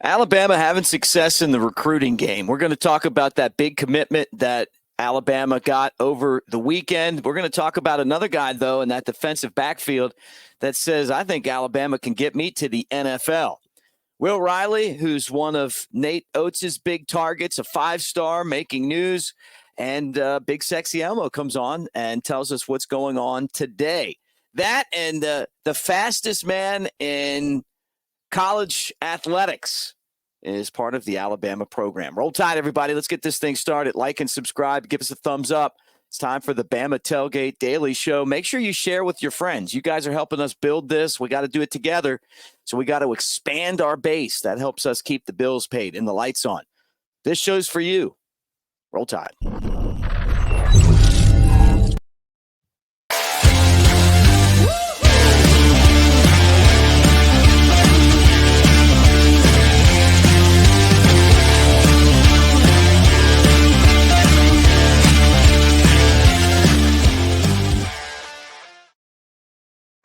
Alabama having success in the recruiting game. We're going to talk about that big commitment that Alabama got over the weekend. We're going to talk about another guy, though, in that defensive backfield that says, I think Alabama can get me to the NFL. Will Riley, who's one of Nate Oates' big targets, a 5-star making news, and Big Sexy Elmo comes on and tells us what's going on today. That and the fastest man in college athletics is part of the Alabama program. Roll Tide, everybody. Let's get this thing started. Like and subscribe. Give us a thumbs up. It's time for the Bama Tailgate Daily Show. Make sure you share with your friends. You guys are helping us build this. We got to do it together. So we got to expand our base. That helps us keep the bills paid and the lights on. This show's for you. Roll Tide.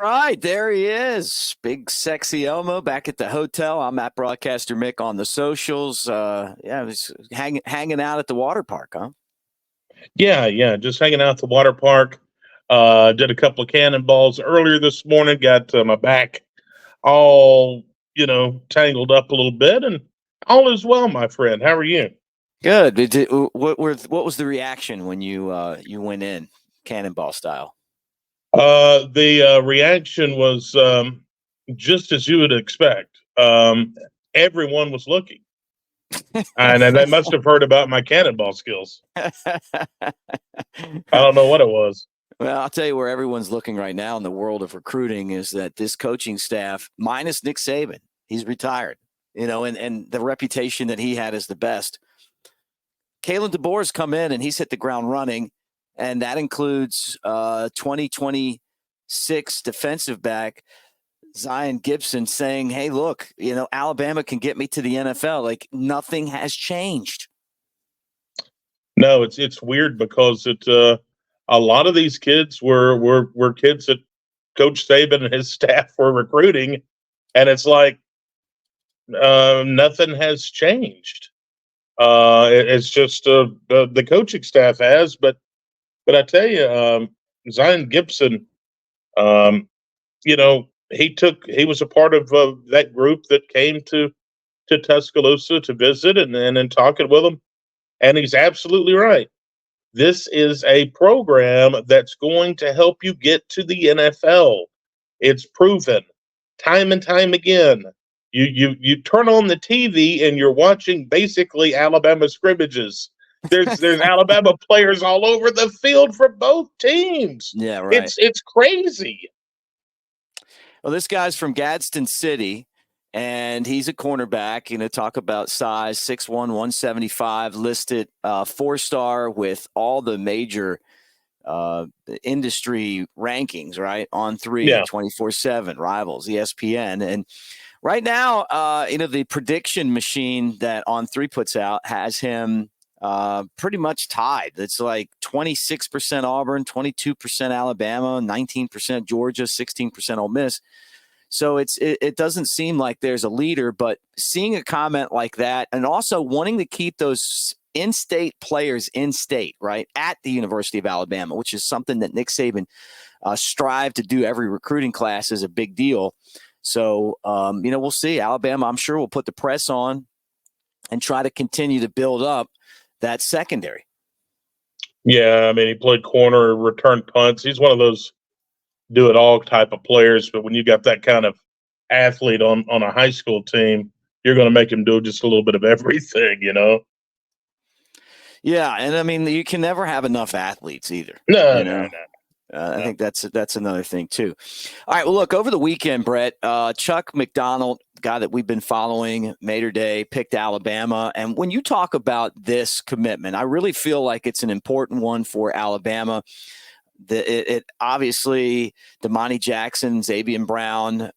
All right, there he is. Big Sexy Elmo back at the hotel. I'm at Broadcaster Mick on the socials. I was hanging out at the water park, huh? Yeah, just hanging out at the water park. Did a couple of cannonballs earlier this morning. Got my back all, tangled up a little bit, and all is well, my friend. How are you? Good. What was the reaction when you went in cannonball style? The reaction was just as you would expect. Everyone was looking. And they must have heard about my cannonball skills. I don't know what it was. Well, I'll tell you where everyone's looking right now in the world of recruiting is that this coaching staff, minus Nick Saban, he's retired, and the reputation that he had as the best. Kalen DeBoer's come in and he's hit the ground running, and that includes 2026 defensive back Zyan Gibson saying, hey, look, Alabama can get me to the NFL. Like, nothing has changed. No, it's weird because a lot of these kids were kids that Coach Saban and his staff were recruiting, and it's like nothing has changed. It's just the coaching staff has, but I tell you, Zyan Gibson, he was a part of that group that came to Tuscaloosa to visit and then talking with them, and he's absolutely right. This is a program that's going to help you get to the NFL. It's proven time and time again. You turn on the TV and you're watching basically Alabama scrimmages. There's Alabama players all over the field for both teams. Yeah, right. It's crazy. Well, this guy's from Gadsden City, and he's a cornerback. Talk about size, 6'1", 175, listed 4-star with all the major industry rankings, right? On 3, 24/7, Rivals, ESPN. And right now, the prediction machine that On 3 puts out has him pretty much tied. It's like 26% Auburn, 22% Alabama, 19% Georgia, 16% Ole Miss. So it doesn't seem like there's a leader, but seeing a comment like that and also wanting to keep those in-state players in-state, right, at the University of Alabama, which is something that Nick Saban strived to do every recruiting class, is a big deal. So, we'll see. Alabama, I'm sure, will put the press on and try to continue to build up that secondary. Yeah, I mean, he played corner, returned punts. He's one of those do-it-all type of players, but when you got that kind of athlete on a high school team, you're going to make him do just a little bit of everything, Yeah, and I mean, you can never have enough athletes either. No. I think that's another thing too. All right, well, look, over the weekend, Brett, Chuck McDonald, guy that we've been following, Mater Dei, picked Alabama. And when you talk about this commitment, I really feel like it's an important one for Alabama. It obviously, Damani Jackson, Xavier Brown,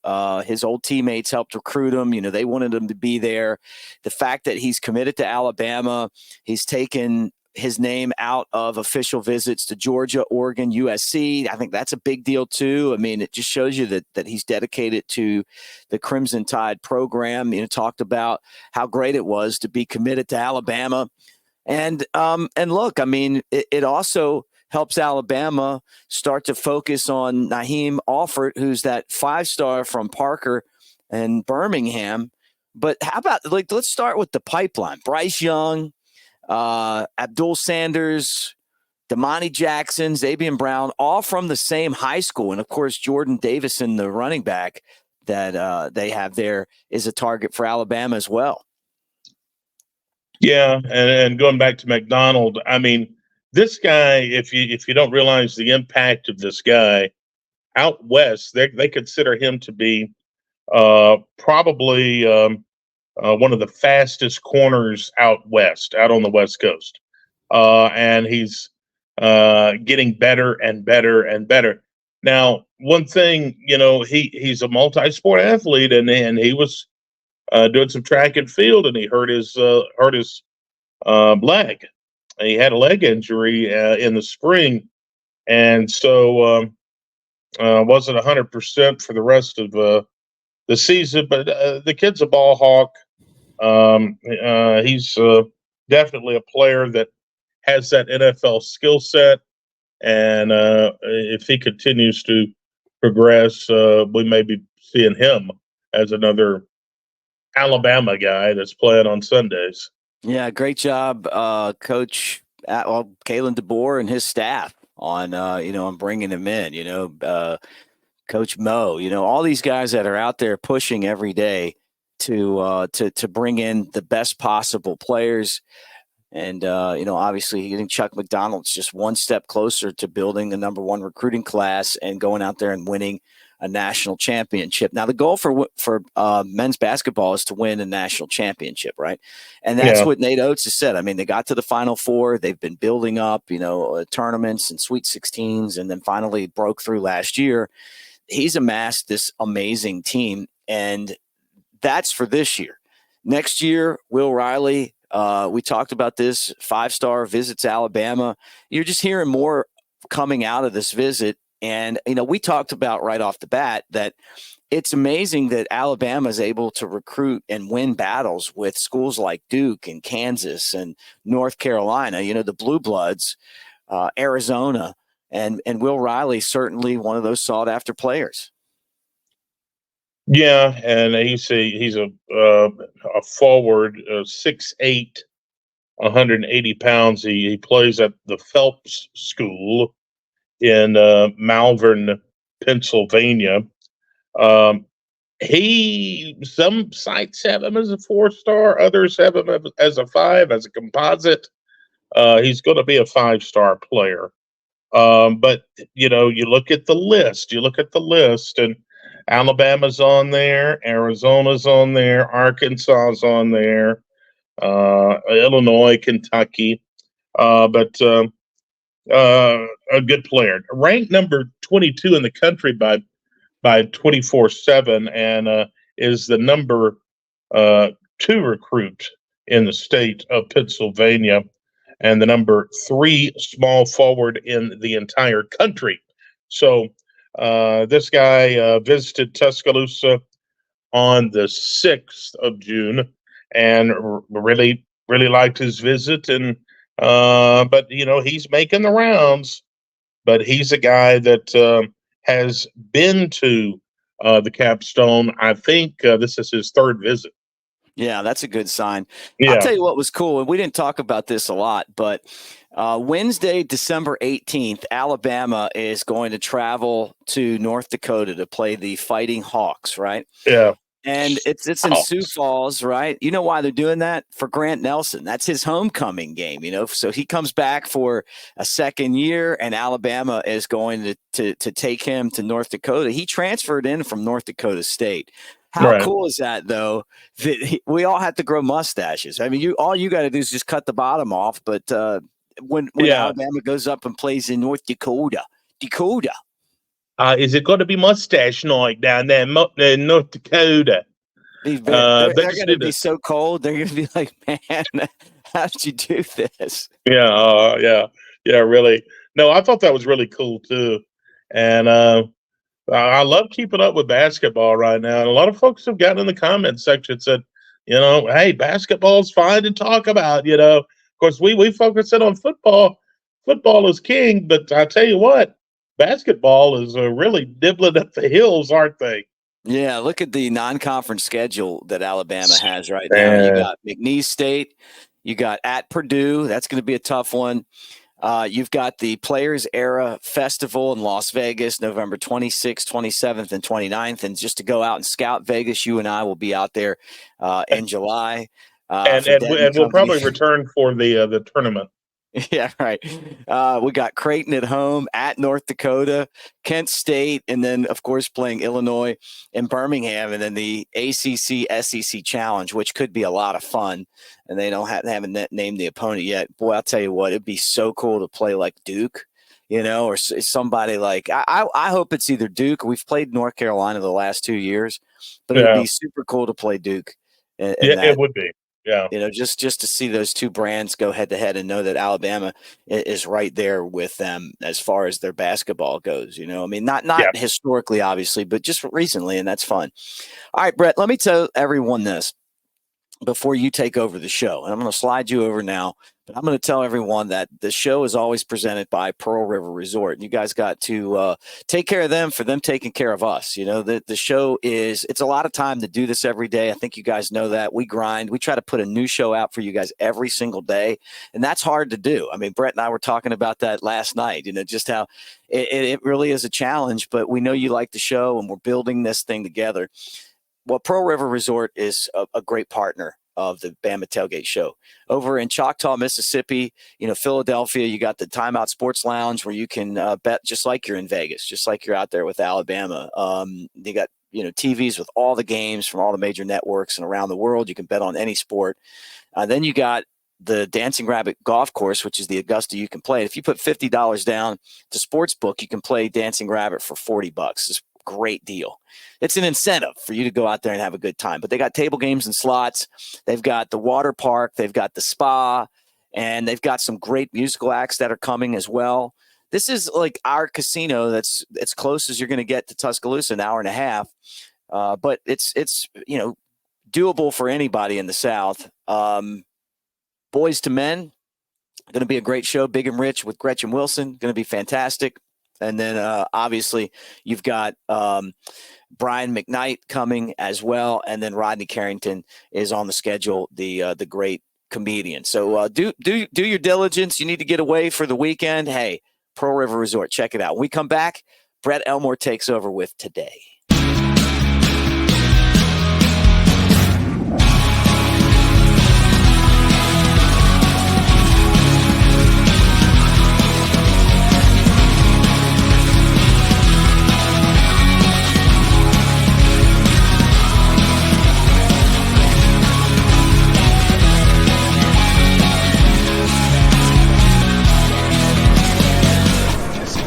his old teammates helped recruit him. They wanted him to be there. The fact that he's committed to Alabama, he's taken his name out of official visits to Georgia, Oregon, USC. I think that's a big deal too. I mean, it just shows you that he's dedicated to the Crimson Tide program. Talked about how great it was to be committed to Alabama. And look, I mean, it also helps Alabama start to focus on Naheem Alford, who's that 5-star from Parker and Birmingham. But how about, let's start with the pipeline. Bryce Young, Abdul Sanders, Damani Jackson, Xavier Brown, all from the same high school. And, of course, Jordan Davison, the running back that they have there, is a target for Alabama as well. Yeah, and going back to McDonald, I mean, this guy, if you don't realize the impact of this guy out west, they consider him to be probably one of the fastest corners out west, out on the West Coast. And he's getting better and better and better. Now, one thing, he's a multi-sport athlete, and he was doing some track and field, and he hurt his leg. He had a leg injury in the spring, and so wasn't 100% for the rest of the season. But the kid's a ball hawk. He's definitely a player that has that NFL skill set, and if he continues to progress, we may be seeing him as another Alabama guy that's playing on Sundays. Yeah, great job, Coach Kalen DeBoer and his staff on bringing him in. Coach Mo, all these guys that are out there pushing every day to bring in the best possible players. And, obviously getting Chuck McDonald's just one step closer to building the number one recruiting class and going out there and winning a national championship. Now, the goal for men's basketball is to win a national championship, right? And that's what Nate Oates has said. I mean, they got to the Final Four. They've been building up, tournaments and Sweet 16s, and then finally broke through last year. He's amassed this amazing team, and that's for this year. Next year, Will Riley, we talked about this, 5-star visits Alabama. You're just hearing more coming out of this visit. And, we talked about right off the bat that it's amazing that Alabama is able to recruit and win battles with schools like Duke and Kansas and North Carolina, the Blue Bloods, Arizona, and Will Riley, certainly one of those sought after players. Yeah, and he's a forward, 6'8", 180 pounds. He plays at the Phelps School in Malvern, Pennsylvania. Some sites have him as a 4-star, others have him as a 5, as a composite. He's going to be a 5-star player. But you look at the list, and Alabama's on there, Arizona's on there, Arkansas's on there, Illinois, Kentucky, but a good player, ranked number 22 in the country by 24/7, and is the number 2 recruit in the state of Pennsylvania, and the number 3 small forward in the entire country. So this guy visited Tuscaloosa on the 6th of June, and really liked his visit. And but he's making the rounds. But he's a guy that has been to the Capstone. I think this is his 3rd visit. Yeah, that's a good sign. Yeah. I'll tell you what was cool, and we didn't talk about this a lot, but Wednesday, December 18th, Alabama is going to travel to North Dakota to play the Fighting Hawks, right? Yeah. And it's in Sioux Falls, right? You know why they're doing that? For Grant Nelson. That's his homecoming game, So he comes back for a second year, and Alabama is going to take him to North Dakota. He transferred in from North Dakota State. How cool is that, though? That we all have to grow mustaches. I mean, all you got to do is just cut the bottom off. But when Alabama goes up and plays in North Dakota, is it going to be mustache night down there in North Dakota? They're going to be so cold. They're going to be like, man, how did you do this? Yeah, really. No, I thought that was really cool too, and I love keeping up with basketball right now. And a lot of folks have gotten in the comments section said, hey, basketball's fine to talk about. Of course, we focus in on football. Football is king, but I tell you what, basketball is really nibbling at the heels, aren't they? Yeah, look at the non-conference schedule that Alabama has right now. You And got McNeese State, you got at Purdue. That's going to be a tough one. You've got the Players Era Festival in Las Vegas, November 26th, 27th, and 29th. And just to go out and scout Vegas, you and I will be out there in July. and For and, Dead we- and and we'll Company. probably return for the tournament. Yeah, right. We got Creighton at home, at North Dakota, Kent State, and then, of course, playing Illinois and Birmingham, and then the ACC SEC Challenge, which could be a lot of fun. And they haven't named the opponent yet. Boy, I'll tell you what, it'd be so cool to play like Duke, or somebody like I hope it's either Duke. We've played North Carolina the last 2 years, but it'd Yeah, be super cool to play Duke in yeah, it that. would be. Yeah, Just to see those two brands go head to head and know that Alabama is right there with them as far as their basketball goes. I mean, not yeah. historically, obviously, but just recently, and that's fun. All right, Brett, let me tell everyone this before you take over the show. And I'm going to slide you over now, but I'm going to tell everyone that the show is always presented by Pearl River Resort. You guys got to take care of them for them taking care of us. The show it's a lot of time to do this every day. I think you guys know that. We grind. We try to put a new show out for you guys every single day, and that's hard to do. I mean, Brett and I were talking about that last night, just how it really is a challenge, but we know you like the show, and we're building this thing together. Well, Pearl River Resort is a great partner of the Bama Tailgate Show. Over in Choctaw, Mississippi, Philadelphia, you got the Timeout Sports Lounge where you can bet just like you're in Vegas, just like you're out there with Alabama. You got TVs with all the games from all the major networks and around the world. You can bet on any sport. Then you got the Dancing Rabbit Golf Course, which is the Augusta you can play. If you put $50 down to Sportsbook, you can play Dancing Rabbit for $40. It's a great deal. It's an incentive for you to go out there and have a good time. But they got table games and slots. They've got the water park. They've got the spa. And they've got some great musical acts that are coming as well. This is like our casino that's as close as you're going to get to Tuscaloosa, an hour and a half. But it's doable for anybody in the South. Boys to Men, going to be a great show. Big and Rich with Gretchen Wilson, going to be fantastic. And then obviously you've got Brian McKnight coming as well, and then Rodney Carrington is on the schedule, the great comedian. So do your diligence. You need to get away for the weekend. Hey, Pearl River Resort, check it out. When we come back, Brett Elmore takes over with Today.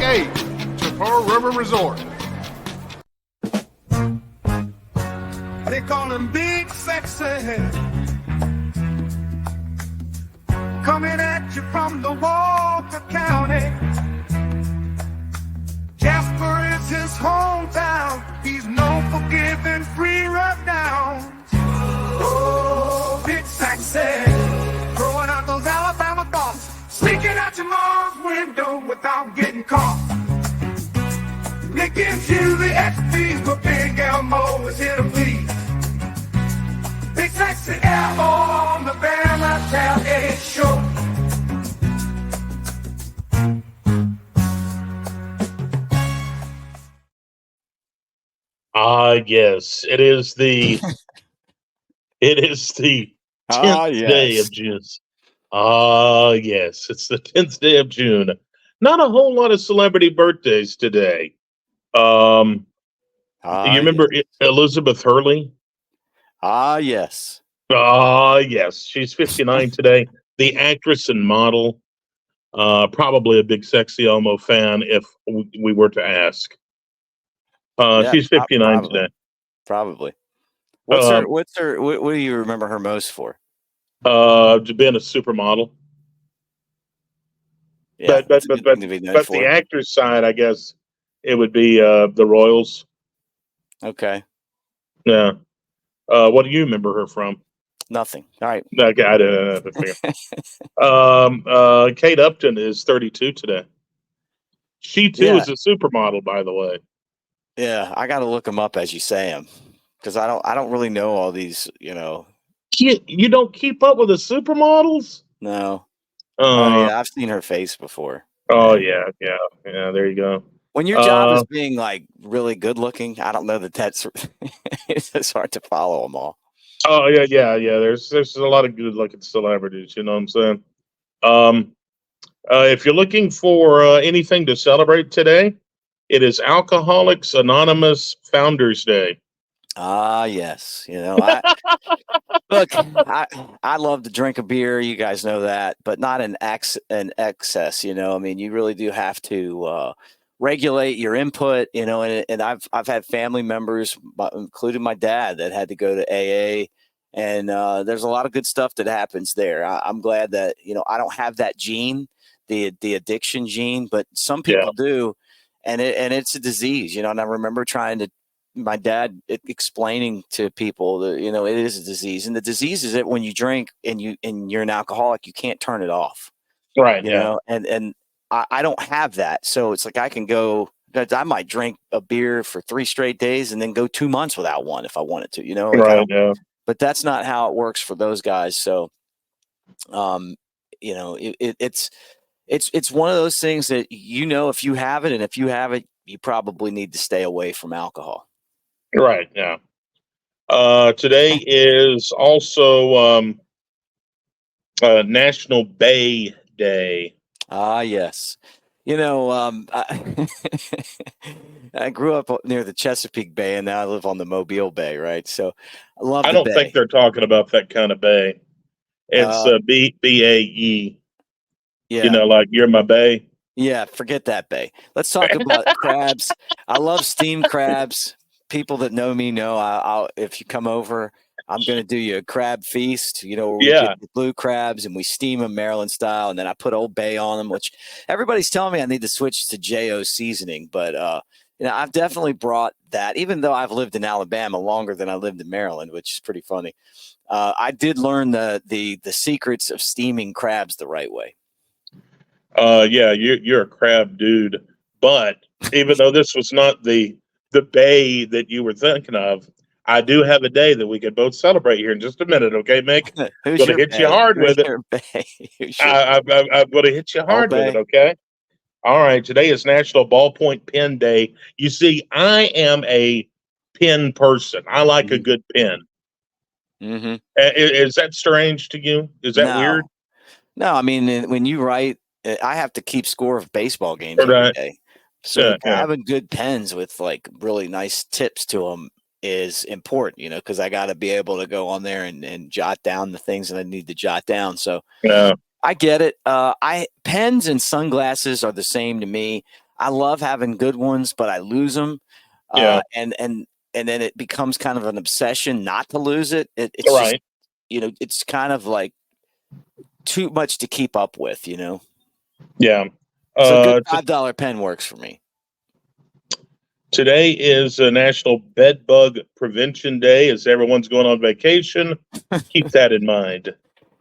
To Pearl River Resort. They call him Big Sexy. Coming at you from the Walker County. Jasper is his hometown. He's known for giving free rundowns. Oh, Big Sexy. Throwing out those Alabama thoughts. Sneaking out your mom's window without getting caught. Nick gives you the XPs, but Big Elmo is here to please. Big Sexy Elmo on the Bama Tailgate Show. Yes, it is the 10th day of June. Yes, it's the 10th day of June. Not a whole lot of celebrity birthdays today. You remember Elizabeth Hurley? Yes. Yes. She's 59 today. The actress and model. Probably a Big Sexy Elmo fan if we were to ask. She's 59 today. Probably. What do you remember her most for? To being a supermodel. Yeah, But that's a good thing to be known but the for. actor's side, I guess it would be the Royals. Okay, Yeah. What do you remember her from? nothing. All right. Okay, I didn't figure. Kate Upton is 32 today. She too Yeah, is a supermodel, by the way. yeah. I got to look them up as you say them because I don't really know all these. You don't keep up with the supermodels? No. Oh Uh, yeah, I've seen her face before. oh Yeah. yeah, yeah, yeah. There you go. When your job is Uh, being like really good looking, I don't know that that's it's hard to follow them all. oh yeah, yeah, yeah. There's a lot of good looking celebrities. You know what I'm saying? Um, if you're looking for anything to celebrate today, it is Alcoholics Anonymous Founders Day. Ah, yes. I look. I love to drink a beer. You guys know that, but not in excess. I mean, you really do have to regulate your input. And I've had family members, including my dad, that had to go to AA. And there's a lot of good stuff that happens there. I'm glad that I don't have that gene, the addiction gene, but some Yeah, people do, and it's a disease. And I remember trying to my dad explaining to people that it is a disease, and the disease is that when you drink and you're an alcoholic, you can't turn it off. right. Yeah, And I don't have that, so it's like I can go. I might drink a beer for 3 straight days and then go 2 months without one if I wanted to. Like I right. don't, Yeah, but that's not how it works for those guys. So, it's one of those things that if you have it, and if you have it, you probably need to stay away from alcohol. right. Yeah. Today is also National Bay Day. Ah, yes. I grew up near the Chesapeake Bay, and now I live on the Mobile Bay, right? So I love I the don't think bay. they're talking about that kind of bay. It's Uh, BAE. yeah, Like you're my bay. yeah. Forget that bay. Let's talk about crabs. I love steamed crabs. People that know me know I'll if you come over, I'm going to do you a crab feast. Where we get Yeah. the blue crabs and we steam them Maryland style, and then I put Old Bay on them. Which everybody's telling me I need to switch to JO seasoning, but I've definitely brought that. Even though I've lived in Alabama longer than I lived in Maryland, which is pretty funny. I did learn the secrets of steaming crabs the right way. Yeah, you're a crab dude. But even though this was not the bay that you were thinking of, I do have a day that we could both celebrate here in just a minute. Okay, Mick? Who's Going to your hit you bay? hard Who's with it. your bay? Who's your I'm going to hit you Old hard with it. Bay? Okay. All right. Today is National Ballpoint Pen Day. You see, I am a pen person. I like a good pen. Mm-hmm. Is that strange to you? Is that weird? No, no. I mean, when you write, I have to keep score of baseball games every Right. day. So Yeah. Yeah. having good pens with like really nice tips to them is important, because I got to be able to go on there and jot down the things that I need to jot down. So Yeah. I get it. I pens and sunglasses are the same to me. I love having good ones, but I lose them. Yeah. And then it becomes kind of an obsession not to lose it. It's just, Right. it's kind of like too much to keep up with. Yeah. So a good T- $5 pen works for me. Today is National Bed Bug Prevention Day. As everyone's going on vacation, keep that in mind.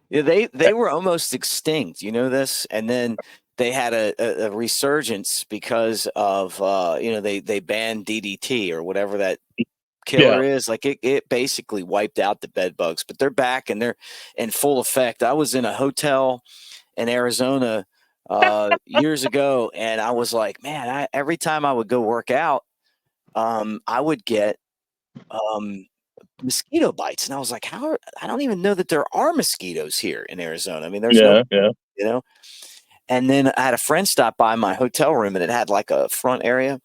Yeah, they were almost extinct. You know this, and then they had a resurgence because of they banned DDT or whatever that killer Yeah. is. Like it basically wiped out the bed bugs, but they're back and they're in full effect. I was in a hotel in Arizona years ago, and I was like, man, every time I would go work out, I would get mosquito bites, and I was like, I don't even know that there are mosquitoes here in Arizona. I mean, there's no, Yeah. Yeah. you know. And then I had a friend stop by my hotel room, and it had like a front area.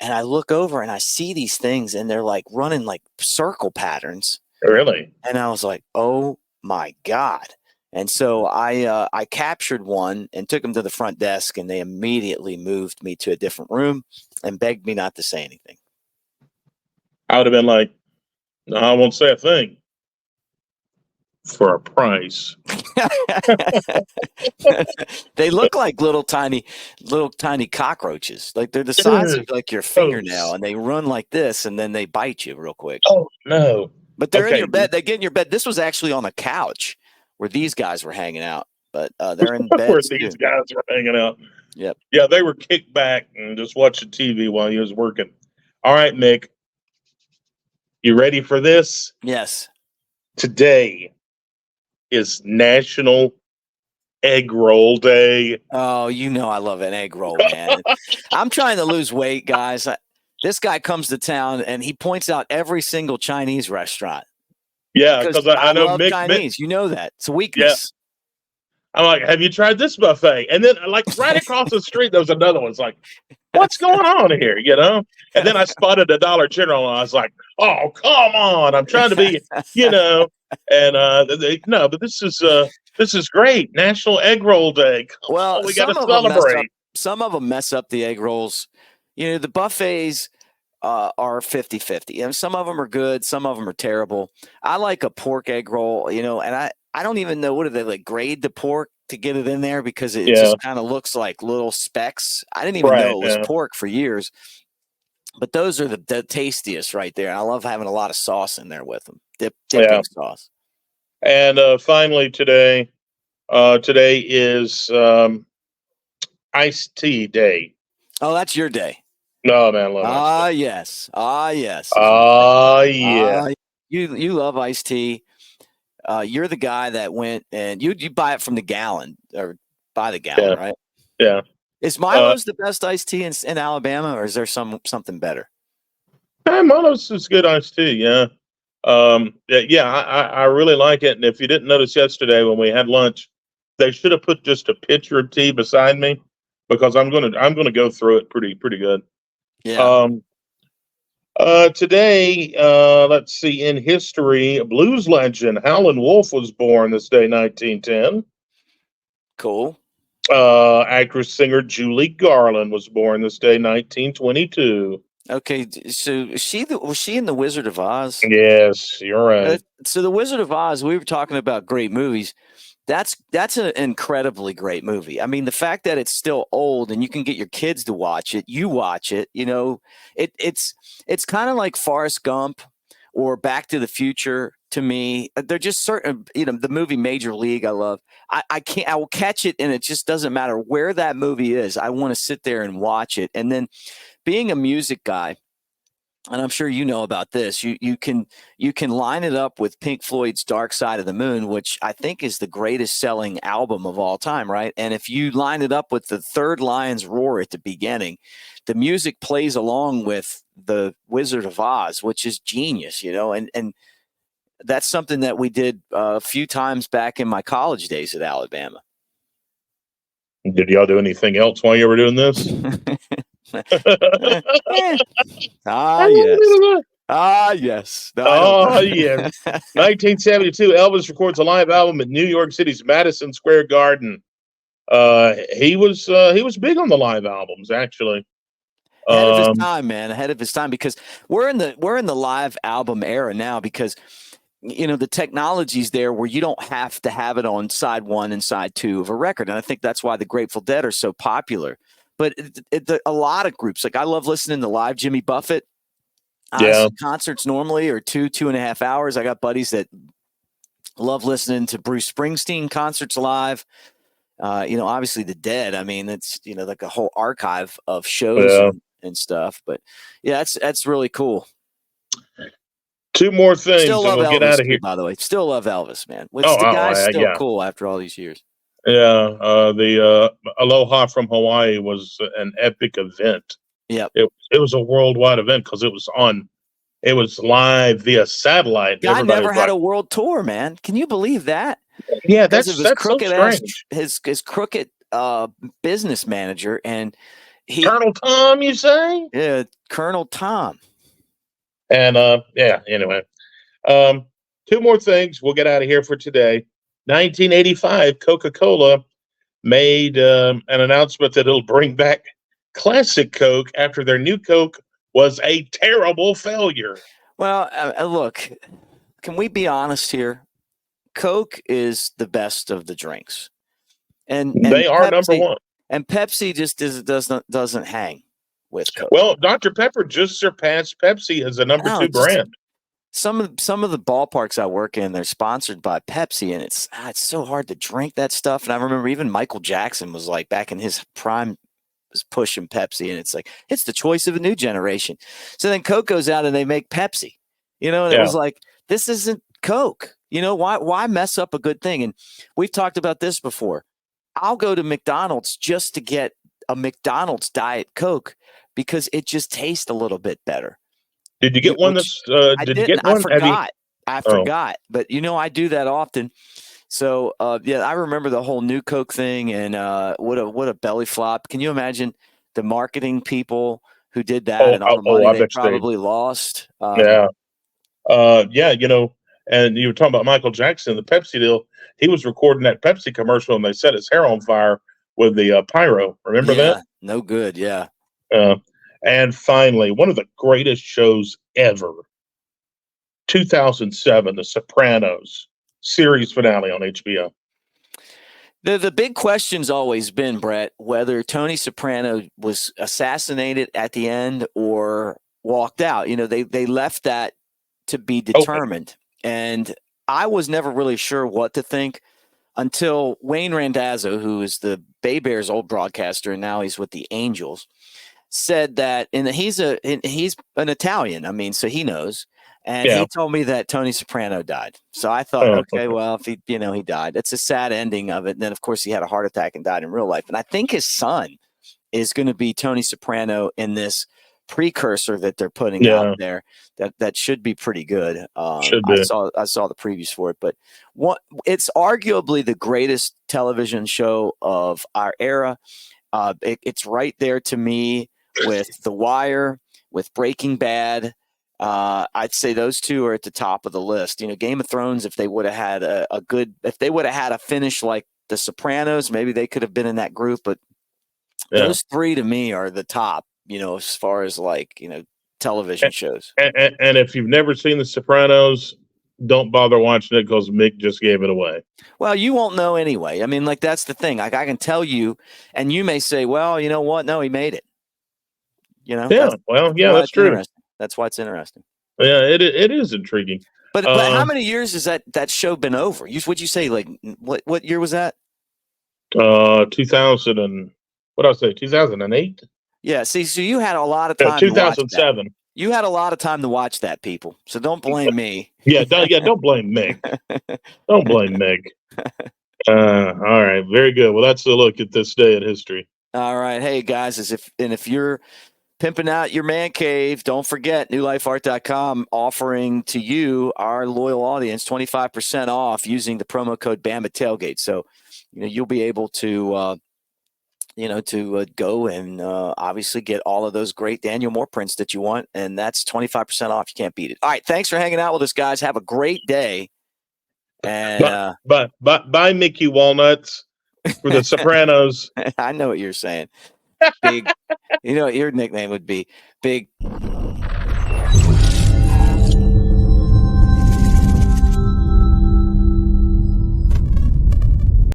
And I look over and I see these things, and they're like running like circle patterns. Really? And I was like, oh my God. And so I captured one and took him to the front desk, and they immediately moved me to a different room and begged me not to say anything. I would have been like, no, I won't say a thing. for a price. They look like little tiny cockroaches. Like they're the size of like your fingernail, and they run like this, and then they bite you real quick. Oh no! But they're in your bed. They get in your bed. This was actually on a couch where these guys were hanging out, but they're in bed. Where these guys were hanging out. Yep. Yeah, they were kicked back and just watching TV while he was working. All right, Nick. You ready for this? Yes. Today is National Egg Roll Day. Oh, you know I love an egg roll, man. I'm trying to lose weight, guys. This guy comes to town and he points out every single Chinese restaurant. Yeah, because I know love Chinese. You know that. It's a weakness. I'm like, have you tried this buffet? And then, like, right across the street, there was another one. It's like, what's going on here? You know? And then I spotted a Dollar General, and I was like, oh, come on. I'm trying to be, you know. And no, but this is great. National Egg Roll Day. Come on, we got to celebrate. Some of them mess up the egg rolls. You know, the buffets are 50-50. And some of them are good. Some of them are terrible. I like a pork egg roll, you know, and I don't even know, what do they like, grade the pork to get it in there, because it just kind of looks like little specks. I didn't even know it was pork for years. But those are the tastiest right there. I love having a lot of sauce in there with them. Dipping sauce. And finally today is iced tea day. Oh, that's your day. No, man. Yes. Yes. Yeah. You love iced tea. You're the guy that went and you buy it from the gallon, or by the gallon, right? Yeah. Is Milo's the best iced tea in Alabama, or is there something better? Milo's is good iced tea. Yeah. I really like it. And if you didn't notice yesterday when we had lunch, they should have put just a pitcher of tea beside me, because I'm gonna go through it pretty good. Yeah. Today, let's see, in history, blues legend Howlin' Wolf was born this day, 1910. Cool. Actress singer Julie Garland was born this day, 1922. Okay, so was she in The Wizard of Oz? Yes, you're right. So The Wizard of Oz, we were talking about great movies. That's an incredibly great movie. I mean, the fact that it's still old and you can get your kids to watch it, you watch it, you know, it's kind of like Forrest Gump or Back to the Future to me. They're just certain, you know, the movie Major League I love. I will catch it, and it just doesn't matter where that movie is. I want to sit there and watch it. And then being a music guy, and I'm sure you know about this, you can line it up with Pink Floyd's Dark Side of the Moon, which I think is the greatest selling album of all time, right? And if you line it up with the Third Lion's Roar at the beginning, the music plays along with the Wizard of Oz, which is genius, you know, and that's something that we did a few times back in my college days at Alabama. Did y'all do anything else while you were doing this? Yes. Yes. No, yes. 1972, Elvis records a live album at New York City's Madison Square Garden. He was big on the live albums, actually. Ahead of his time, man. Ahead of his time, because we're in the live album era now, because you know the technology's there where you don't have to have it on side one and side two of a record, and I think that's why the Grateful Dead are so popular. But a lot of groups, like I love listening to live Jimmy Buffett. Concerts normally are 2.5 hours. I got buddies that love listening to Bruce Springsteen concerts live. You know, obviously the Dead. I mean, it's, you know, like a whole archive of shows and stuff. But yeah, that's really cool. Two more things, still love and we'll Elvis, get out of here. By the way, still love Elvis, man. The guy's still cool after all these years. Yeah, the Aloha from Hawaii was an epic event. Yeah, it was a worldwide event because it was live via satellite. Guy never had a world tour, man. Can you believe that? Yeah, that's crooked so strange. His crooked business manager, and Colonel Tom, you say? Yeah, Colonel Tom. And anyway, two more things. We'll get out of here for today. 1985, Coca-Cola made an announcement that it'll bring back Classic Coke after their new Coke was a terrible failure. Well, look, can we be honest here? Coke is the best of the drinks, and They are Pepsi, number one. And Pepsi just doesn't hang with Coke. Well, Dr. Pepper just surpassed Pepsi as a number two brand. Some of the ballparks I work in, they're sponsored by Pepsi, and it's so hard to drink that stuff. And I remember even Michael Jackson was like back in his prime was pushing Pepsi, and it's like it's the choice of a new generation. So then Coke goes out and they make Pepsi, and it was like, this isn't Coke. Why mess up a good thing? And we've talked about this before. I'll go to McDonald's just to get a McDonald's Diet Coke because it just tastes a little bit better. Did you get one? Did you get one? I forgot. But I do that often. So I remember the whole new Coke thing, and what a belly flop. Can you imagine the marketing people who did that and all the money they probably lost? And you were talking about Michael Jackson, the Pepsi deal. He was recording that Pepsi commercial, and they set his hair on fire with the pyro. Remember that? No good. Yeah. And finally, one of the greatest shows ever, 2007, The Sopranos series finale on HBO. The big question's always been, Brett, whether Tony Soprano was assassinated at the end or walked out. They left that to be determined. And I was never really sure what to think until Wayne Randazzo, who is the Bay Bears old broadcaster, and now he's with the Angels, said that, and he's an Italian. I mean, so he knows. And he told me that Tony Soprano died. So I thought, okay, well, if he died, it's a sad ending of it. And then, of course, he had a heart attack and died in real life. And I think his son is going to be Tony Soprano in this precursor that they're putting out there. That should be pretty good. Should be. I saw the previews for it, but it's arguably the greatest television show of our era. It's right there to me with The Wire, with Breaking Bad. I'd say those two are at the top of the list. Game of Thrones, if they would have had if they would have had a finish like The Sopranos, maybe they could have been in that group. But those three to me are the top. As far as television shows. And if you've never seen The Sopranos, don't bother watching it because Mick just gave it away. Well, you won't know anyway. I mean, that's the thing. I can tell you, and you may say, well, you know what? No, he made it. That's true. That's why it's interesting. Yeah, it is intriguing. But how many years has that show been over? Would you say what year was that? 2000 and what did I say? 2008. Yeah. See, so you had a lot of time. 2007. You had a lot of time to watch that, people. So don't blame me. Don't blame Meg. Don't blame Meg. All right, very good. Well, that's a look at this day in history. All right, hey guys, if you're pimping out your man cave, don't forget newlifeart.com offering to you, our loyal audience, 25% off using the promo code Bama Tailgate. So you'll be able to go and obviously get all of those great Daniel Moore prints that you want, and that's 25% off. You can't beat it. All right, thanks for hanging out with us, guys. Have a great day. And buy Mickey Walnuts for the Sopranos. I know what you're saying. Big, what your nickname would be? Big.